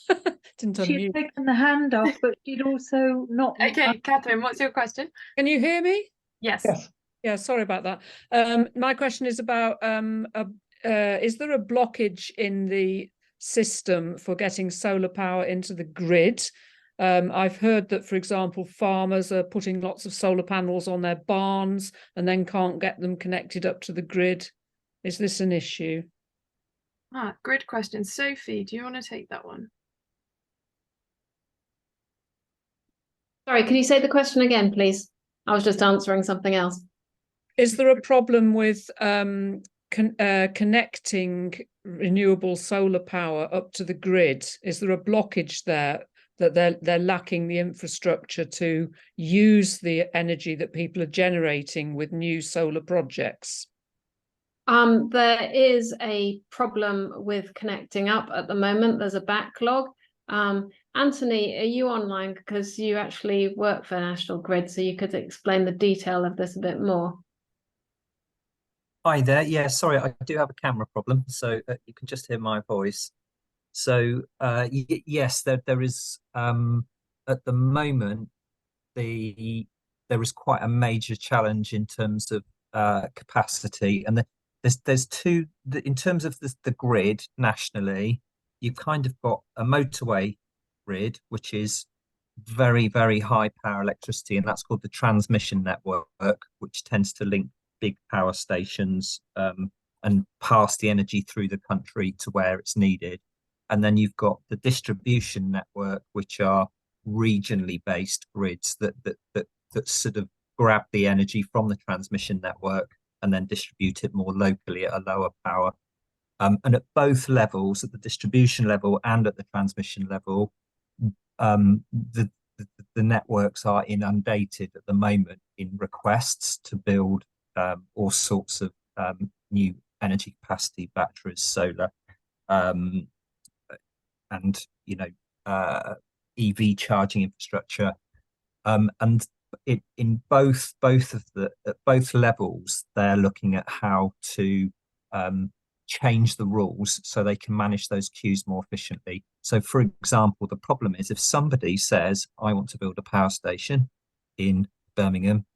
Didn't She unmute. had taken the hand off, but she'd also not. Okay, Catherine, what's your question? Can you hear me? Yes. Yes. Yeah, sorry about that. My question is about is there a blockage in the system for getting solar power into the grid? I've heard that, for example, farmers are putting lots of solar panels on their barns and then can't get them connected up to the grid. Is this an issue? Grid question. Sophie, do you want to take that one? Sorry, can you say the question again, please? I was just answering something else. Is there a problem with connecting renewable solar power up to the grid? Is there a blockage there that they're lacking the infrastructure to use the energy that people are generating with new solar projects? There is a problem with connecting up at the moment. There's a backlog. Anthony, are you online? Because you actually work for National Grid, so you could explain the detail of this a bit more. Hi there. Yeah, sorry, I do have a camera problem, so you can just hear my voice. So yes, there is at the moment there is quite a major challenge in terms of capacity, and there's two in terms of the grid nationally. You've kind of got a motorway grid, which is very, very high power electricity, and that's called the transmission network, which tends to link big power stations and pass the energy through the country to where it's needed. And then you've got the distribution network, which are regionally based grids that sort of grab the energy from the transmission network and then distribute it more locally at a lower power. And at both levels, at the distribution level and at the transmission level, the networks are inundated at the moment in requests to build all sorts of new energy capacity batteries, solar, and EV charging infrastructure, and in both at both levels, they're looking at how to change the rules so they can manage those queues more efficiently. So, for example, the problem is if somebody says, I want to build a power station in Birmingham,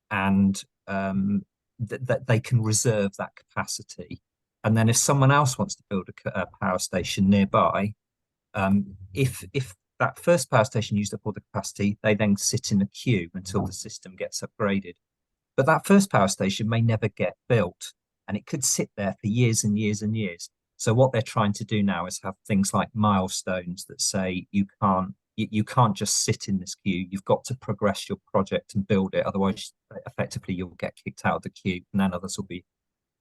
and that they can reserve that capacity. And then if someone else wants to build a power station nearby, if that first power station used up all the capacity, they then sit in a queue until the system gets upgraded. But that first power station may never get built, and it could sit there for years and years and years. So what they're trying to do now is have things like milestones that say you can't just sit in this queue. You've got to progress your project and build it. Otherwise, effectively, you'll get kicked out of the queue, and then others will be.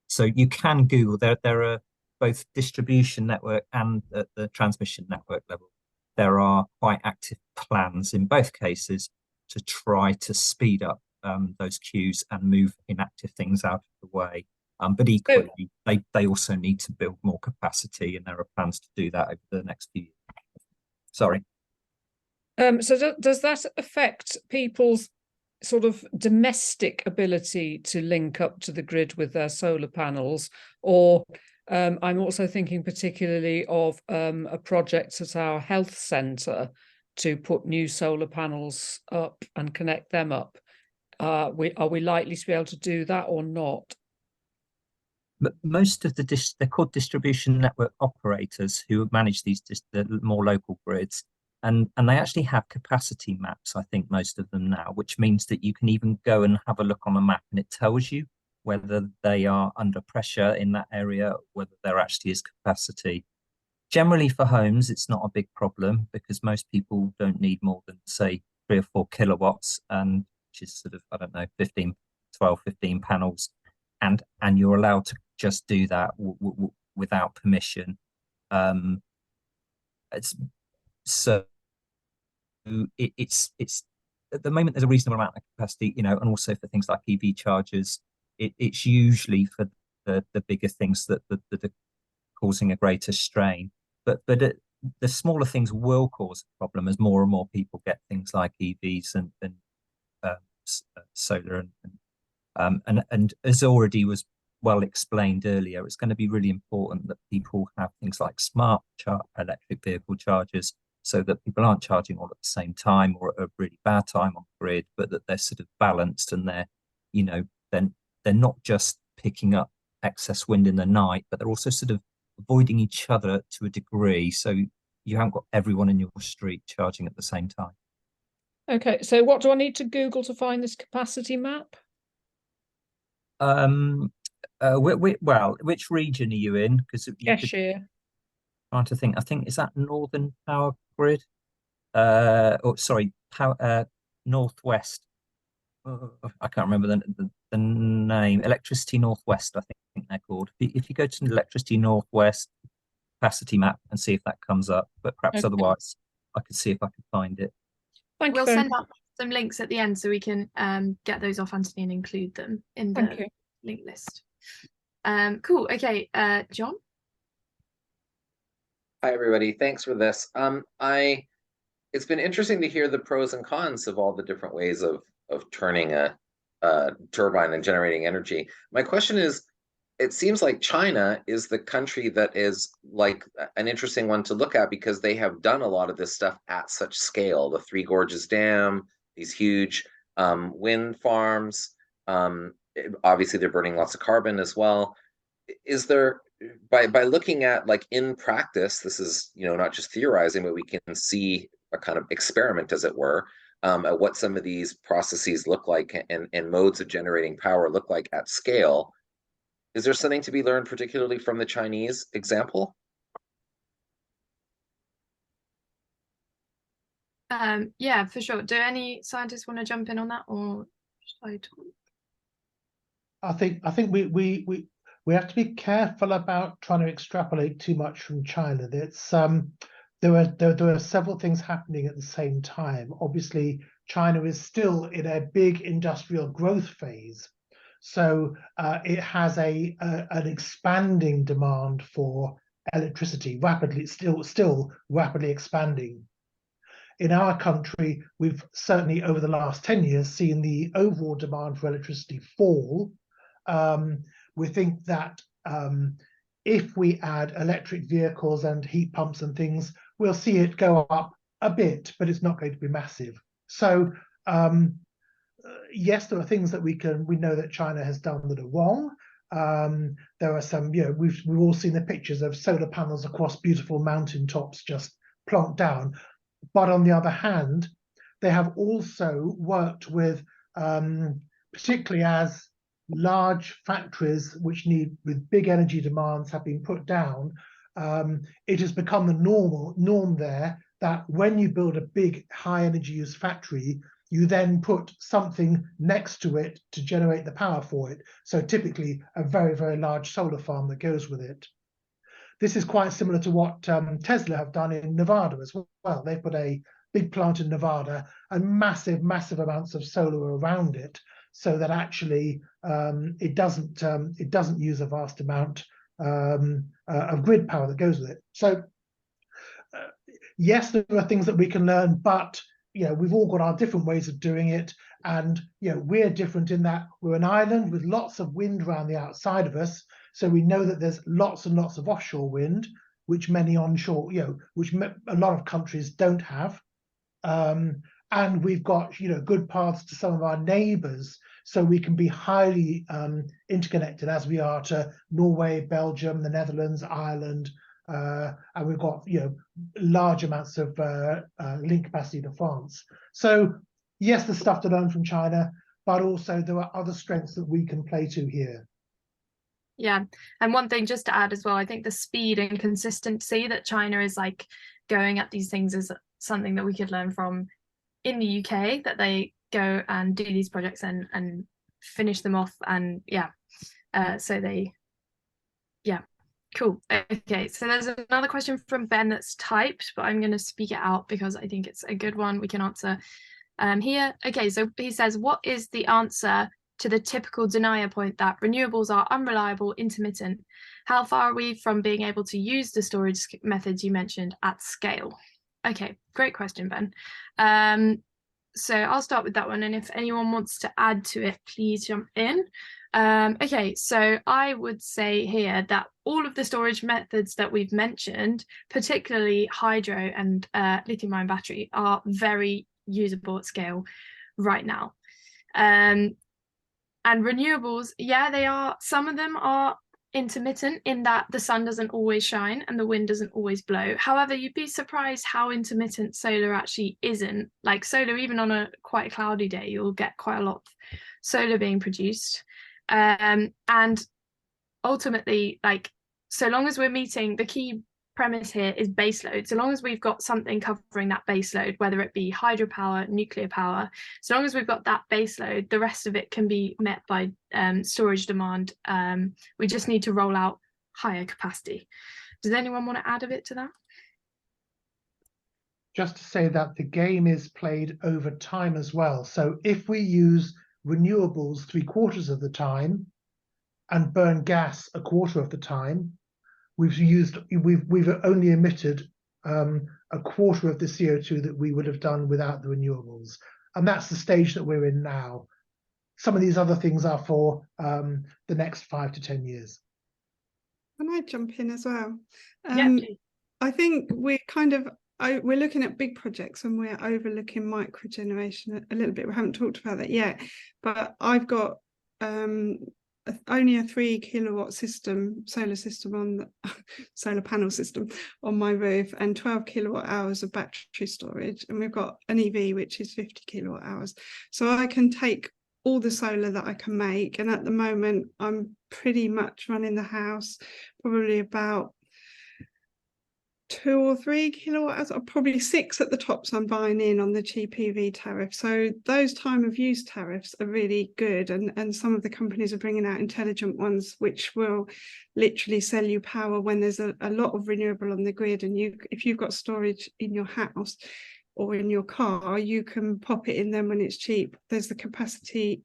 So you can Google. There are both distribution network and at the transmission network level. There are quite active plans in both cases to try to speed up those queues and move inactive things out of the way. But equally, they also need to build more capacity, and there are plans to do that over the next few years. Sorry. So does that affect people's sort of domestic ability to link up to the grid with their solar panels? Or I'm also thinking particularly of a project at our health centre to put new solar panels up and connect them up. Are we likely to be able to do that or not? But most of they're called distribution network operators who manage the more local grids. And they actually have capacity maps, I think, most of them now, which means that you can even go and have a look on a map and it tells you whether they are under pressure in that area, whether there actually is capacity. Generally for homes, it's not a big problem because most people don't need more than, say, 3 or 4 kilowatts, and which is sort of, I don't know, 15 panels, and you're allowed to just do that without permission. It's so it's at the moment there's a reasonable amount of capacity, and also for things like EV chargers, it's usually for the bigger things that are causing a greater strain. But the smaller things will cause a problem as more and more people get things like EVs and solar and as already was well explained earlier, it's going to be really important that people have things like smart electric vehicle chargers, so that people aren't charging all at the same time or at a really bad time on the grid, but that they're sort of balanced and they're not just picking up excess wind in the night, but they're also sort of avoiding each other to a degree, so you haven't got everyone in your street charging at the same time. Okay, so what do I need to Google to find this capacity map? Which region are you in? Because Cheshire. Trying to think. I think, is that Northern Power Grid? Northwest. I can't remember the name. Electricity Northwest, I think they're called. If you go to Electricity Northwest capacity map and see if that comes up, but perhaps otherwise I could see if I could find it. We'll send out some links at the end so we can get those off Anthony and include them in the link list. Cool. Okay, John. Hi everybody, thanks for this. It's been interesting to hear the pros and cons of all the different ways of turning a turbine and generating energy. My question is, it seems like China is the country that is like an interesting one to look at because they have done a lot of this stuff at such scale. The Three Gorges Dam, these huge wind farms. Obviously, they're burning lots of carbon as well. Is there, by looking at like in practice, this is not just theorizing, but we can see a kind of experiment, as it were, at what some of these processes look like and modes of generating power look like at scale. Is there something to be learned, particularly from the Chinese example? Yeah, for sure. Do any scientists want to jump in on that, or should I talk? I think we have to be careful about trying to extrapolate too much from China. It's there are several things happening at the same time. Obviously, China is still in a big industrial growth phase, so it has an expanding demand for electricity, still rapidly expanding. In our country, we've certainly over the last 10 years seen the overall demand for electricity fall. We think that if we add electric vehicles and heat pumps and things, we'll see it go up a bit, but it's not going to be massive. So yes, there are things that we know that China has done that are wrong. There are some, we've all seen the pictures of solar panels across beautiful mountain tops just plonked down. But on the other hand, they have also worked with, particularly as large factories with big energy demands have been put down, it has become the norm there that when you build a big high energy use factory, you then put something next to it to generate the power for it. So typically a very, very large solar farm that goes with it. This is quite similar to what Tesla have done in Nevada as well. They put a big plant in Nevada and massive, massive amounts of solar around it, so that actually it doesn't use a vast amount of grid power that goes with it. So yes, there are things that we can learn, but we've all got our different ways of doing it, and we're different in that we're an island with lots of wind around the outside of us. So we know that there's lots and lots of offshore wind, which many onshore, which a lot of countries don't have. And we've got good paths to some of our neighbours, so we can be highly interconnected, as we are to Norway, Belgium, the Netherlands, Ireland, and we've got large amounts of link capacity to France. So yes, there's stuff to learn from China, but also there are other strengths that we can play to here. Yeah, and one thing just to add as well, I think the speed and consistency that China is like going at these things is something that we could learn from in the UK, that they go and do these projects and finish them off, and yeah, so they, yeah, cool. Okay, so there's another question from Ben that's typed, but I'm going to speak it out because I think it's a good one we can answer here. Okay, so he says, what is the answer to the typical denier point that renewables are unreliable, intermittent? How far are we from being able to use the storage methods you mentioned at scale? Okay, great question, Ben. So I'll start with that one, and if anyone wants to add to it, please jump in. Okay, so I would say here that all of the storage methods that we've mentioned, particularly hydro and lithium-ion battery, are very usable at scale right now. And renewables, yeah, they are, some of them are intermittent in that the sun doesn't always shine and the wind doesn't always blow. However, you'd be surprised how intermittent solar actually isn't. Like solar, even on a quite cloudy day, you'll get quite a lot of solar being produced. And ultimately, like, so long as we're meeting, the key premise here is baseload. So long as we've got something covering that baseload, whether it be hydropower, nuclear power, so long as we've got that baseload, the rest of it can be met by storage demand. We just need to roll out higher capacity. Does anyone want to add a bit to that? Just to say that the game is played over time as well. So if we use renewables 3/4 of the time and burn gas 1/4 of the time, we've only emitted 1/4 of the CO2 that we would have done without the renewables, and that's the stage that we're in now. Some of these other things are for the next 5 to 10 years. Can I jump in as well? Yeah, I think we're we're looking at big projects and we're overlooking micro generation a little bit. We haven't talked about that yet, but I've got only a 3 kilowatt system, solar system on the solar panel system on my roof, and 12 kilowatt hours of battery storage, and we've got an EV which is 50 kilowatt hours. So I can take all the solar that I can make, and at the moment I'm pretty much running the house probably about 2 or 3 kilowatt hours, or probably 6 at the top, so I'm buying in on the cheap EV tariff. So those time of use tariffs are really good, and some of the companies are bringing out intelligent ones which will literally sell you power when there's a lot of renewable on the grid, and if you've got storage in your house or in your car, you can pop it in then when it's cheap. There's the capacity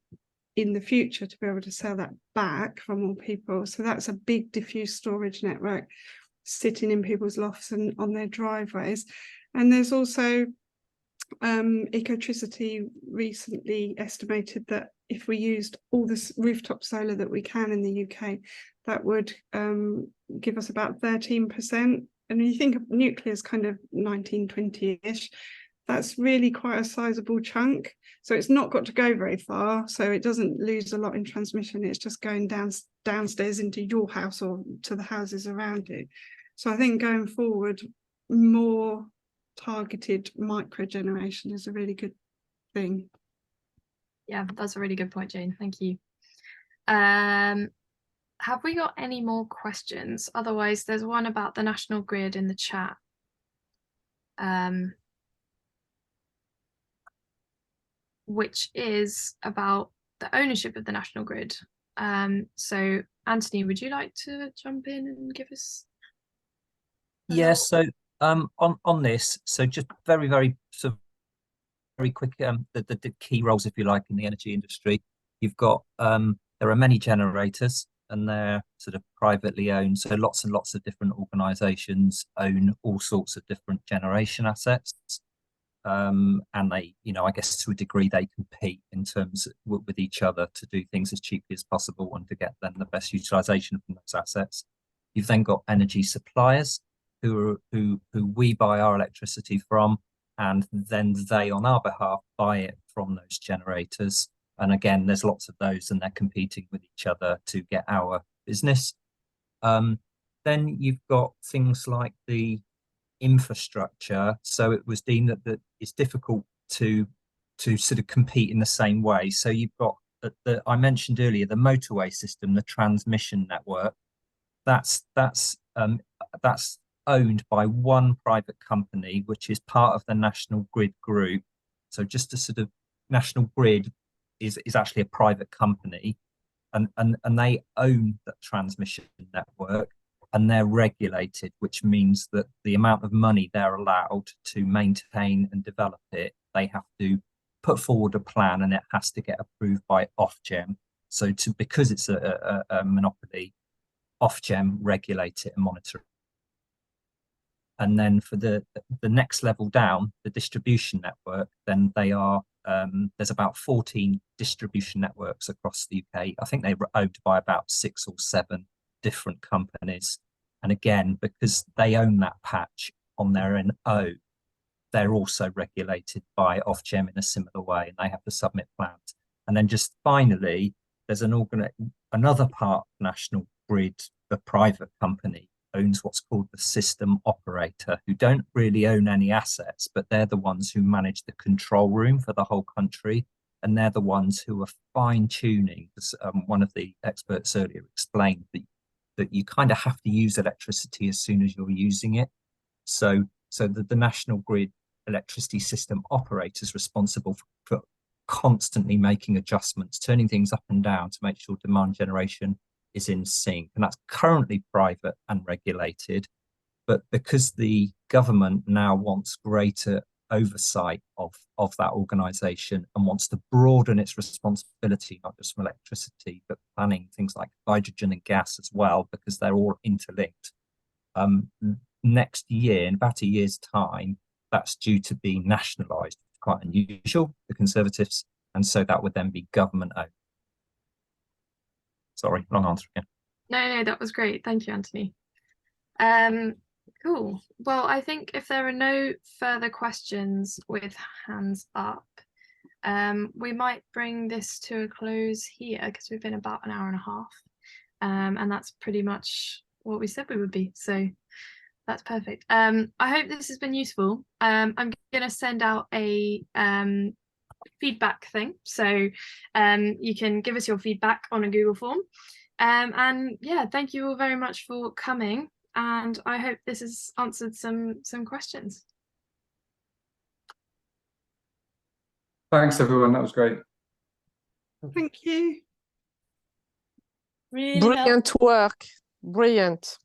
in the future to be able to sell that back from all people. So that's a big diffuse storage network sitting in people's lofts and on their driveways. And there's also Ecotricity recently estimated that if we used all this rooftop solar that we can in the UK, that would give us about 13%. And when you think of nuclear as kind of 19, 20-ish, that's really quite a sizable chunk. So it's not got to go very far, so it doesn't lose a lot in transmission. It's just going downstairs into your house or to the houses around you. So I think going forward, more targeted micro generation is a really good thing. Yeah, that's a really good point, Jane. Thank you. Have we got any more questions? Otherwise, there's one about the national grid in the chat. Which is about the ownership of the national grid. So Anthony, would you like to jump in and give us? Yes. Yeah, so on this, so just very sort of very quick, the key roles, if you like, in the energy industry. You've got there are many generators, and they're sort of privately owned. So lots and lots of different organisations own all sorts of different generation assets. And they, I guess to a degree, they compete in terms with each other to do things as cheaply as possible and to get then the best utilisation from those assets. You've then got energy suppliers who we buy our electricity from, and then they on our behalf buy it from those generators. And again, there's lots of those, and they're competing with each other to get our business. Then you've got things like the infrastructure. So it was deemed that it's difficult to sort of compete in the same way. So you've got I mentioned earlier, the motorway system, the transmission network, that's owned by one private company, which is part of the National Grid group. So just a sort of National Grid is actually a private company, and they own the transmission network, and they're regulated, which means that the amount of money they're allowed to maintain and develop it, they have to put forward a plan, and it has to get approved by Ofgem. So because it's a monopoly, Ofgem regulate it and monitor it. And then for the next level down, the distribution network, then they are there's about 14 distribution networks across the UK. I think they were owned by about 6 or 7 different companies. And again, because they own that patch on their own, they're also regulated by Ofgem in a similar way, and they have to submit plans. And then just finally, there's another part of National Grid, the private company, owns what's called the system operator, who don't really own any assets, but they're the ones who manage the control room for the whole country. And they're the ones who are fine-tuning, as one of the experts earlier explained, that you kind of have to use electricity as soon as you're using it. So the National Grid electricity system operator is responsible for constantly making adjustments, turning things up and down to make sure demand generation is in sync. And that's currently private and regulated. But because the government now wants greater oversight of that organisation and wants to broaden its responsibility, not just from electricity, but planning things like hydrogen and gas as well, because they're all interlinked. Next year, in about a year's time, that's due to be nationalised. Quite unusual for Conservatives, and so that would then be government owned. Sorry, long answer again. No, that was great. Thank you, Anthony. Cool. Well, I think if there are no further questions with hands up, we might bring this to a close here, because we've been about an hour and a half, and that's pretty much what we said we would be. So that's perfect. I hope this has been useful. I'm going to send out a feedback thing, so you can give us your feedback on a Google form. And yeah, thank you all very much for coming, and I hope this has answered some questions. Thanks, everyone. That was great. Thank you. Brilliant work. Brilliant.